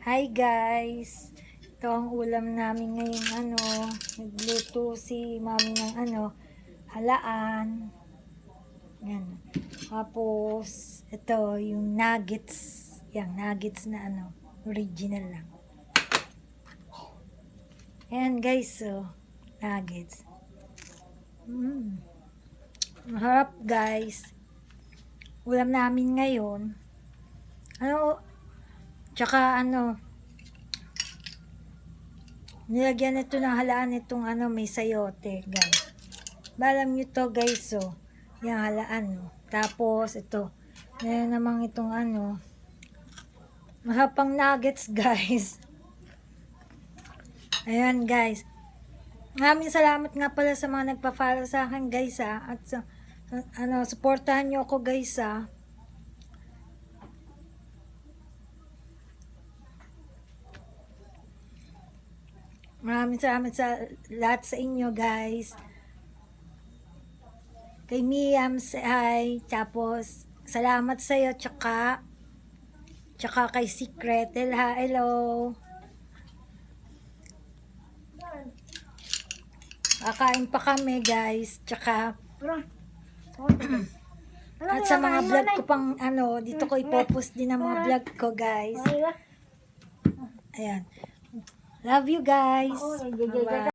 Hi guys! Ito ang ulam namin ngayon nagluto si mami ng halaan. Yan. Tapos, ito yung nuggets. Yan, nuggets na original lang. Ayan guys, nuggets. Maharap guys. Ulam namin ngayon. Tsaka nilagyan ito ng halaan itong may sayote, guys. Alam nyo to guys, yung halaan, Tapos ito, meron namang itong mahapang nuggets, guys. Ayan, guys. Maraming salamat nga pala sa mga nagpa-follow sa akin, guys, At supportahan nyo ako, guys, Maraming salamat sa lahat sa inyo, guys. Kay Miam, hi. Tapos, salamat sa'yo, tsaka kay Secret. Hello. Kakain pa kami, guys. Tsaka, at sa mga vlog ko pang dito ko ipopost din ang mga vlog ko, guys. Ayan. Love you guys. Bye-bye.